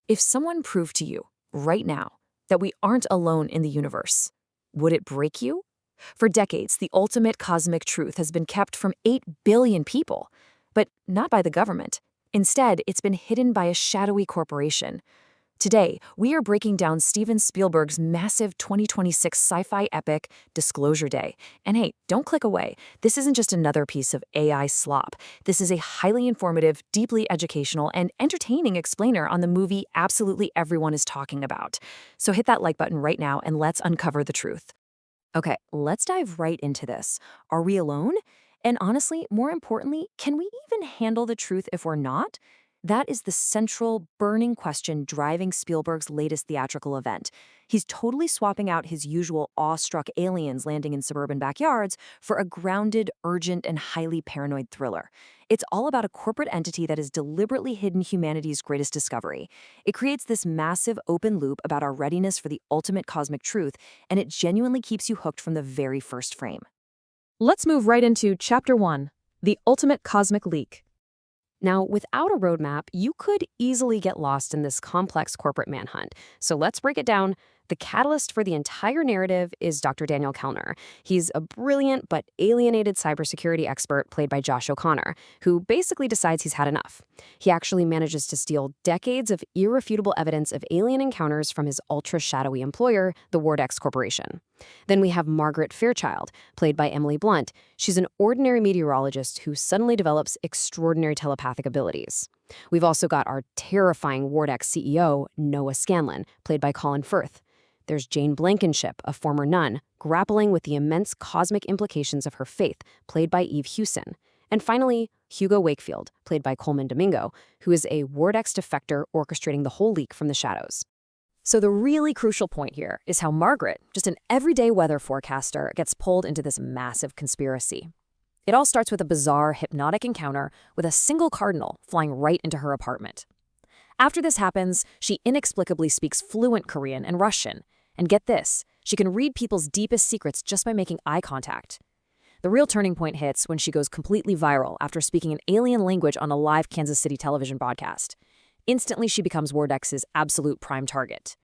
If someone proved to you, right now, that we aren't alone in the universe, would it break you? For decades, the ultimate cosmic truth has been kept from 8 billion people, but not by the government. Instead, it's been hidden by a shadowy corporation. Today, we are breaking down Steven Spielberg's massive 2026 sci-fi epic, Disclosure Day. And hey, don't click away. This isn't just another piece of AI slop. This is a highly informative, deeply educational, and entertaining explainer on the movie absolutely everyone is talking about. So hit that like button right now and let's uncover the truth. Okay, let's dive right into this. Are we alone? And honestly, more importantly, can we even handle the truth if we're not? That is the central, burning question driving Spielberg's latest theatrical event. He's totally swapping out his usual awestruck aliens landing in suburban backyards for a grounded, urgent, and highly paranoid thriller. It's all about a corporate entity that has deliberately hidden humanity's greatest discovery. It creates this massive open loop about our readiness for the ultimate cosmic truth, and it genuinely keeps you hooked from the very first frame. Let's move right into Chapter 1, The Ultimate Cosmic Leak. Now, without a roadmap, you could easily get lost in this complex corporate manhunt. So let's break it down. The catalyst for the entire narrative is Dr. Daniel Kellner. He's a brilliant but alienated cybersecurity expert played by Josh O'Connor, who basically decides he's had enough. He actually manages to steal decades of irrefutable evidence of alien encounters from his ultra-shadowy employer, the Wardex Corporation. Then we have Margaret Fairchild, played by Emily Blunt. She's an ordinary meteorologist who suddenly develops extraordinary telepathic abilities. We've also got our terrifying Wardex CEO, Noah Scanlon, played by Colin Firth. There's Jane Blankenship, a former nun, grappling with the immense cosmic implications of her faith, played by Eve Hewson. And finally, Hugo Wakefield, played by Coleman Domingo, who is a Wardex defector orchestrating the whole leak from the shadows. So the really crucial point here is how Margaret, just an everyday weather forecaster, gets pulled into this massive conspiracy. It all starts with a bizarre, hypnotic encounter with a single cardinal flying right into her apartment. After this happens, she inexplicably speaks fluent Korean and Russian. And get this, she can read people's deepest secrets just by making eye contact. The real turning point hits when she goes completely viral after speaking an alien language on a live Kansas City television broadcast. Instantly, she becomes Wardex's absolute prime target.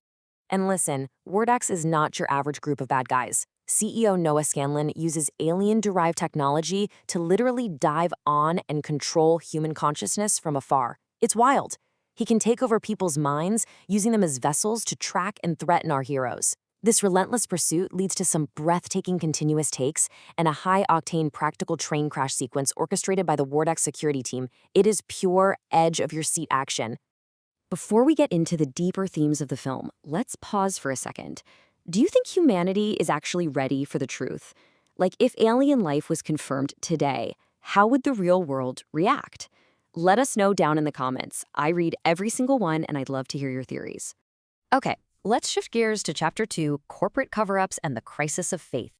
And listen, Wardex is not your average group of bad guys. CEO Noah Scanlon uses alien-derived technology to literally dive on and control human consciousness from afar. It's wild. He can take over people's minds, using them as vessels to track and threaten our heroes. This relentless pursuit leads to some breathtaking continuous takes and a high-octane practical train crash sequence orchestrated by the Wardex security team. It is pure edge-of-your-seat action. Before we get into the deeper themes of the film, let's pause for a second. Do you think humanity is actually ready for the truth? Like, if alien life was confirmed today, how would the real world react? Let us know down in the comments. I read every single one, and I'd love to hear your theories. Okay, let's shift gears to Chapter 2, Corporate Cover-Ups and the Crisis of Faith.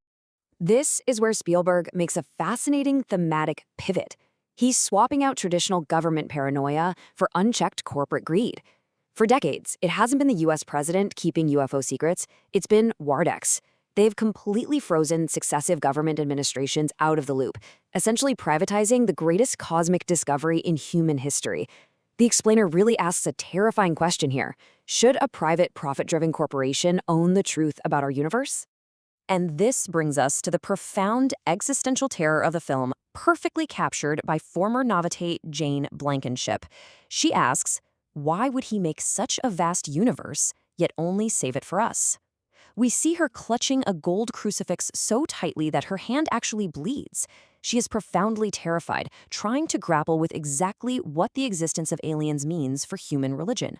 This is where Spielberg makes a fascinating thematic pivot. He's swapping out traditional government paranoia for unchecked corporate greed. For decades, it hasn't been the US president keeping UFO secrets, it's been Wardex. They've completely frozen successive government administrations out of the loop, essentially privatizing the greatest cosmic discovery in human history. The explainer really asks a terrifying question here. Should a private, profit-driven corporation own the truth about our universe? And this brings us to the profound existential terror of the film, perfectly captured by former novitiate Jane Blankenship. She asks, why would he make such a vast universe, yet only save it for us? We see her clutching a gold crucifix so tightly that her hand actually bleeds. She is profoundly terrified, trying to grapple with exactly what the existence of aliens means for human religion.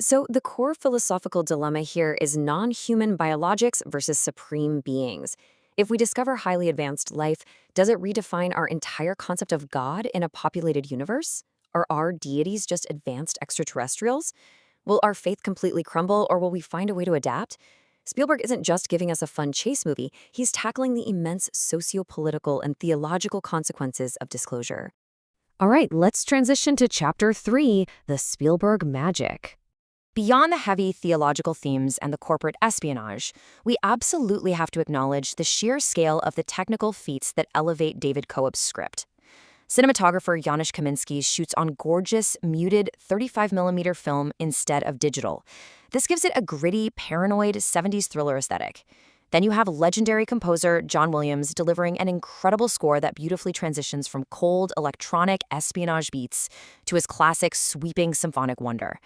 So the core philosophical dilemma here is non-human biologics versus supreme beings. If we discover highly advanced life, does it redefine our entire concept of God in a populated universe? Are our deities just advanced extraterrestrials? Will our faith completely crumble, or will we find a way to adapt? Spielberg isn't just giving us a fun chase movie, he's tackling the immense socio-political and theological consequences of disclosure. All right, let's transition to Chapter 3, the Spielberg magic. Beyond the heavy theological themes and the corporate espionage, we absolutely have to acknowledge the sheer scale of the technical feats that elevate David Coeb's script. Cinematographer Janusz Kaminski shoots on gorgeous, muted 35mm film instead of digital. This gives it a gritty, paranoid 70s thriller aesthetic. Then you have legendary composer John Williams delivering an incredible score that beautifully transitions from cold, electronic espionage beats to his classic, sweeping symphonic wonder.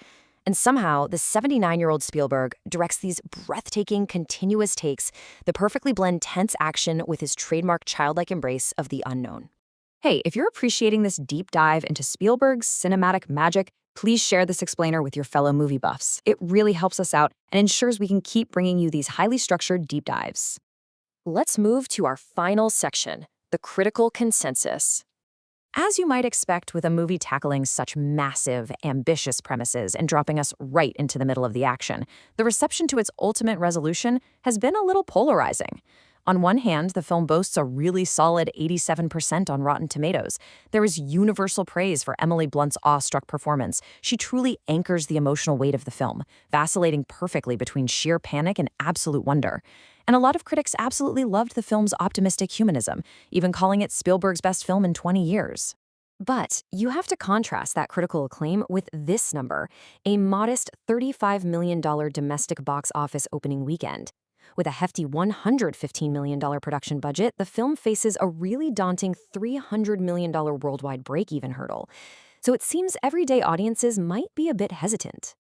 And somehow, the 79-year-old Spielberg directs these breathtaking, continuous takes that perfectly blend tense action with his trademark childlike embrace of the unknown. Hey, if you're appreciating this deep dive into Spielberg's cinematic magic, please share this explainer with your fellow movie buffs. It really helps us out and ensures we can keep bringing you these highly structured deep dives. Let's move to our final section, the critical consensus. As you might expect with a movie tackling such massive, ambitious premises and dropping us right into the middle of the action, the reception to its ultimate resolution has been a little polarizing. On one hand, the film boasts a really solid 87% on Rotten Tomatoes. There is universal praise for Emily Blunt's awestruck performance. She truly anchors the emotional weight of the film, vacillating perfectly between sheer panic and absolute wonder. And a lot of critics absolutely loved the film's optimistic humanism, even calling it Spielberg's best film in 20 years. But you have to contrast that critical acclaim with this number, a modest $35 million domestic box office opening weekend. With a hefty $115 million production budget, the film faces a really daunting $300 million worldwide break-even hurdle. So it seems everyday audiences might be a bit hesitant.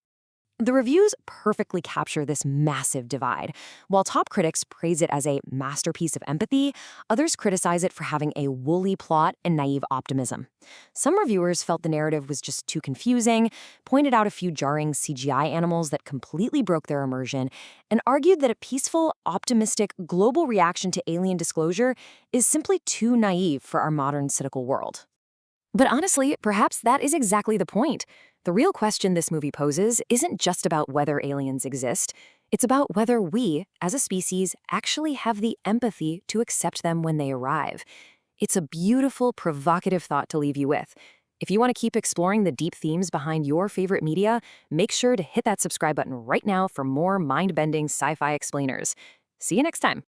The reviews perfectly capture this massive divide. While top critics praise it as a masterpiece of empathy, others criticize it for having a woolly plot and naive optimism. Some reviewers felt the narrative was just too confusing, pointed out a few jarring CGI animals that completely broke their immersion, and argued that a peaceful, optimistic, global reaction to alien disclosure is simply too naive for our modern cynical world. But honestly, perhaps that is exactly the point. The real question this movie poses isn't just about whether aliens exist. It's about whether we, as a species, actually have the empathy to accept them when they arrive. It's a beautiful, provocative thought to leave you with. If you want to keep exploring the deep themes behind your favorite media, make sure to hit that subscribe button right now for more mind-bending sci-fi explainers. See you next time.